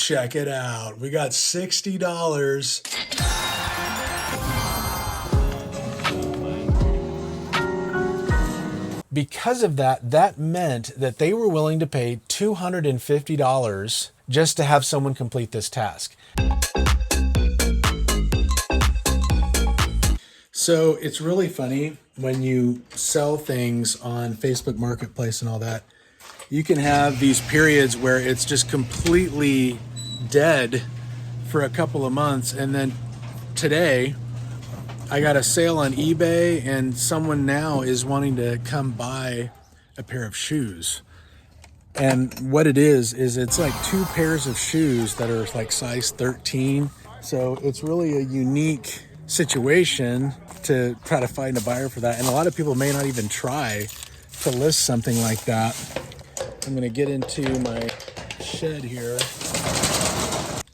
Check it out. We got $60. Because of that, that meant that they were willing to pay $250 just to have someone complete this task. So it's really funny when you sell things on Facebook Marketplace and all that, you can have these periods where it's just completely dead for a couple of months. And then today I got a sale on eBay and someone now is wanting to come buy a pair of shoes. And what it is it's like 2 pairs of shoes that are like size 13. So it's really a unique situation to try to find a buyer for that. And a lot of people may not even try to list something like that. I'm gonna get into my shed here.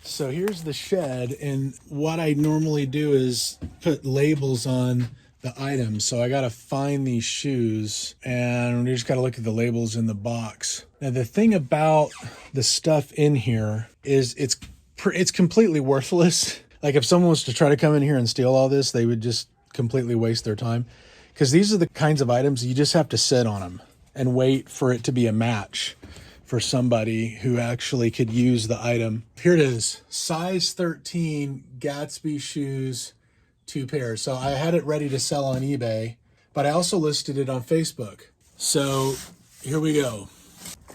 So here's the shed, and what I normally do is put labels on the items. So I gotta find these shoes, and you just gotta look at the labels in the box. Now the thing about the stuff in here is it's completely worthless. Like if someone was to try to come in here and steal all this, they would just completely waste their time. Because these are the kinds of items you just have to sit on them and wait for it to be a match for somebody who actually could use the item. Here it is, size 13 Gatsby shoes, 2 pairs. So I had it ready to sell on eBay, but I also listed it on Facebook. So here we go.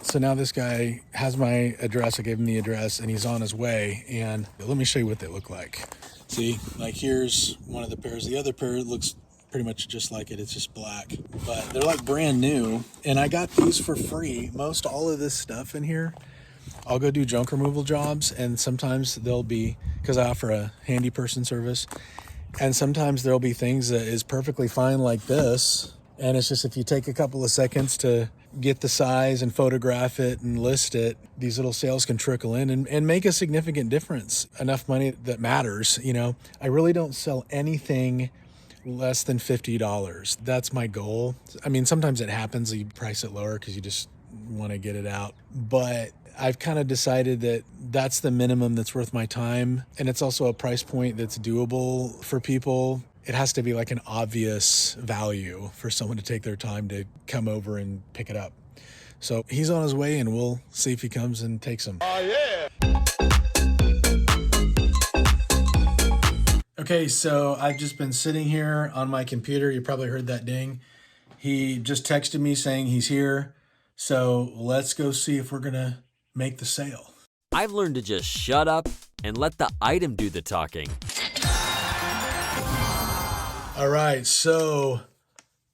So now this guy has my address. I gave him the address and he's on his way. And let me show you what they look like. See, like here's one of the pairs. The other pair looks pretty much just like it. It's just black, but they're like brand new. And I got these for free. Most all of this stuff in here, I'll go do junk removal jobs. And sometimes there'll be, because I offer a handy person service, and sometimes there'll be things that is perfectly fine like this. And it's just, if you take a couple of seconds to get the size and photograph it and list it, these little sales can trickle in and make a significant difference. Enough money that matters. You know, I really don't sell anything less than $50. That's my goal. I mean, sometimes it happens, you price it lower because you just want to get it out. But I've kind of decided that that's the minimum that's worth my time. And it's also a price point that's doable for people. It has to be like an obvious value for someone to take their time to come over and pick it up. So he's on his way and we'll see if he comes and takes them. Oh, yeah. Okay, so I've just been sitting here on my computer. You probably heard that ding. He just texted me saying he's here. So let's go see if we're gonna make the sale. I've learned to just shut up and let the item do the talking. All right, so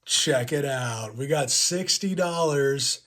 check it out. We got $60.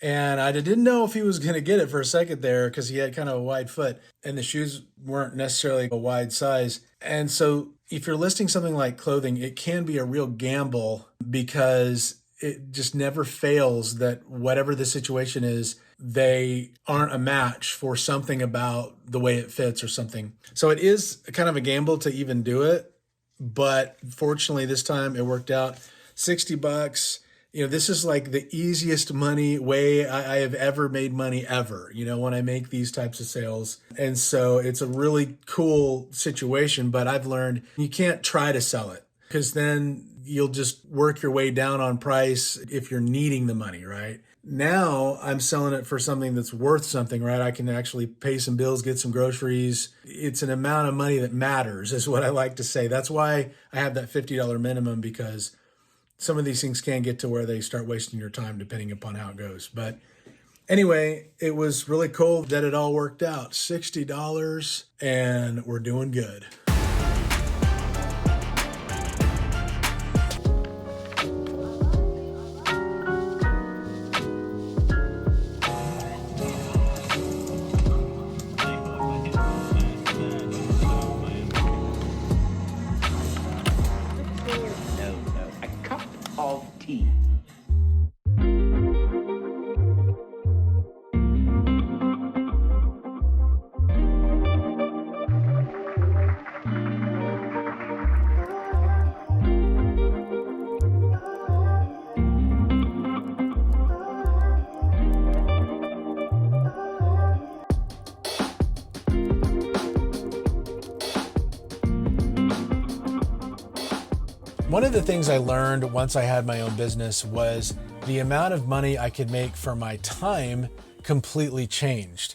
And I didn't know if he was going to get it for a second there because he had kind of a wide foot and the shoes weren't necessarily a wide size. And so if you're listing something like clothing, it can be a real gamble because it just never fails that whatever the situation is, they aren't a match for something about the way it fits or something. So it is kind of a gamble to even do it. But fortunately, this time it worked out. $60. You know, this is like the easiest money way I have ever made money ever, you know, when I make these types of sales. And so it's a really cool situation, but I've learned you can't try to sell it because then you'll just work your way down on price if you're needing the money, right? Now I'm selling it for something that's worth something, right? I can actually pay some bills, get some groceries. It's an amount of money that matters is what I like to say. That's why I have that $50 minimum, because some of these things can get to where they start wasting your time depending upon how it goes. But anyway, it was really cool that it all worked out. $60 and we're doing good. One of the things I learned once I had my own business was the amount of money I could make for my time completely changed.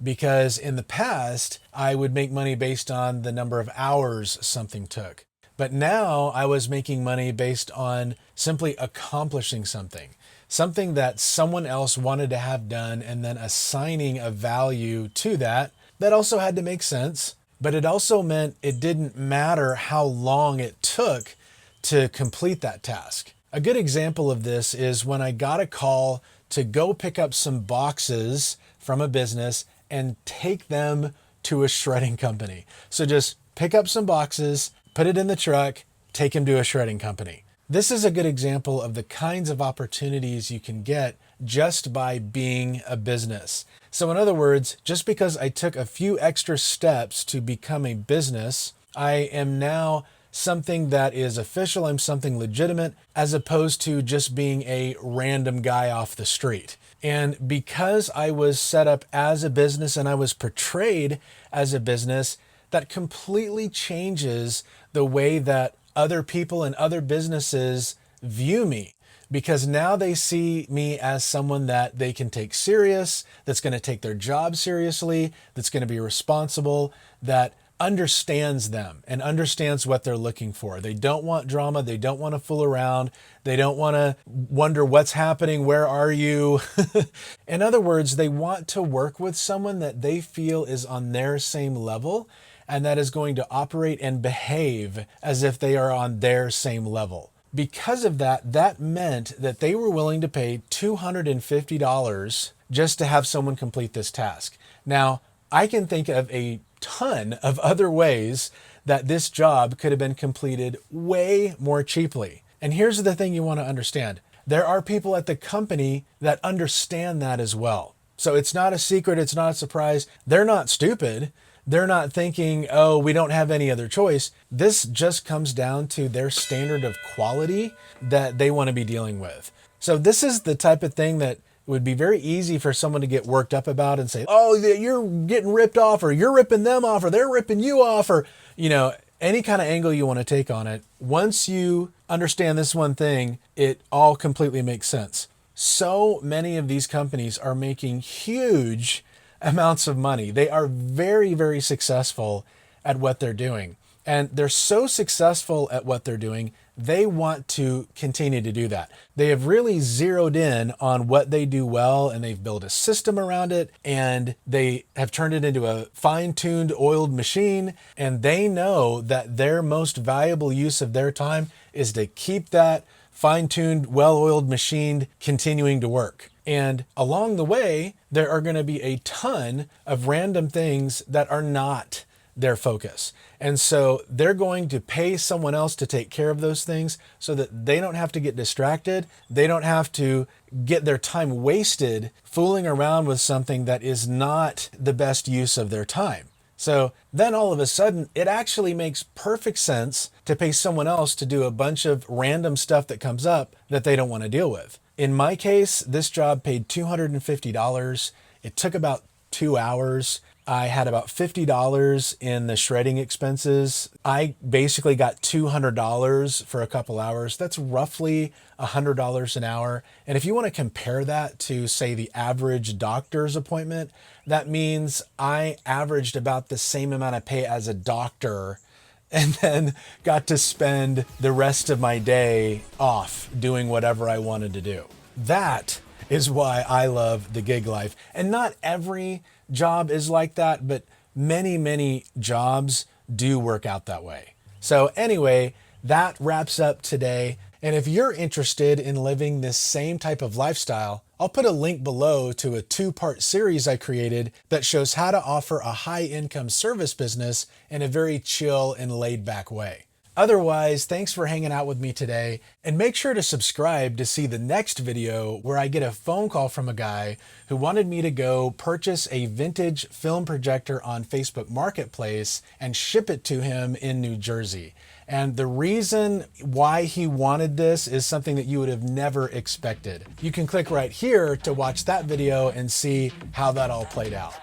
Because in the past, I would make money based on the number of hours something took. But now I was making money based on simply accomplishing something that someone else wanted to have done, and then assigning a value to that also had to make sense. But it also meant it didn't matter how long it took to complete that task. A good example of this is when I got a call to go pick up some boxes from a business and take them to a shredding company. So just pick up some boxes, put it in the truck, take them to a shredding company. This is a good example of the kinds of opportunities you can get just by being a business. So in other words, just because I took a few extra steps to become a business, I am now something that is official, I'm something legitimate, as opposed to just being a random guy off the street. And because I was set up as a business and I was portrayed as a business, that completely changes the way that other people and other businesses view me. Because now they see me as someone that they can take serious, that's going to take their job seriously, that's going to be responsible, that understands them and understands what they're looking for. They don't want drama. They don't want to fool around. They don't want to wonder what's happening. Where are you? In other words, they want to work with someone that they feel is on their same level and that is going to operate and behave as if they are on their same level. Because of that, that meant that they were willing to pay $250 just to have someone complete this task. Now, I can think of a ton of other ways that this job could have been completed way more cheaply. And here's the thing you want to understand. There are people at the company that understand that as well. So it's not a secret. It's not a surprise. They're not stupid. They're not thinking, oh, we don't have any other choice. This just comes down to their standard of quality that they want to be dealing with. So this is the type of thing that would be very easy for someone to get worked up about and say, oh, you're getting ripped off, or you're ripping them off, or they're ripping you off, or, any kind of angle you want to take on it. Once you understand this one thing, it all completely makes sense. So many of these companies are making huge amounts of money. They are very, very successful at what they're doing. And they're so successful at what they're doing, they want to continue to do that. They have really zeroed in on what they do well, and they've built a system around it, and they have turned it into a fine-tuned, oiled machine, and they know that their most valuable use of their time is to keep that fine-tuned, well-oiled machine continuing to work. And along the way, there are going to be a ton of random things that are not their focus. And so they're going to pay someone else to take care of those things so that they don't have to get distracted. They don't have to get their time wasted fooling around with something that is not the best use of their time. So then all of a sudden, it actually makes perfect sense to pay someone else to do a bunch of random stuff that comes up that they don't want to deal with. In my case, this job paid $250. It took about 2 hours. I had about $50 in the shredding expenses. I basically got $200 for a couple hours. That's roughly $100 an hour. And if you want to compare that to, say, the average doctor's appointment, that means I averaged about the same amount of pay as a doctor, and then got to spend the rest of my day off doing whatever I wanted to do. That is why I love the gig life. And not every job is like that, but many, many jobs do work out that way. So anyway, that wraps up today. And if you're interested in living this same type of lifestyle, I'll put a link below to a 2-part series I created that shows how to offer a high-income service business in a very chill and laid-back way. Otherwise, thanks for hanging out with me today, and make sure to subscribe to see the next video where I get a phone call from a guy who wanted me to go purchase a vintage film projector on Facebook Marketplace and ship it to him in New Jersey. And the reason why he wanted this is something that you would have never expected. You can click right here to watch that video and see how that all played out.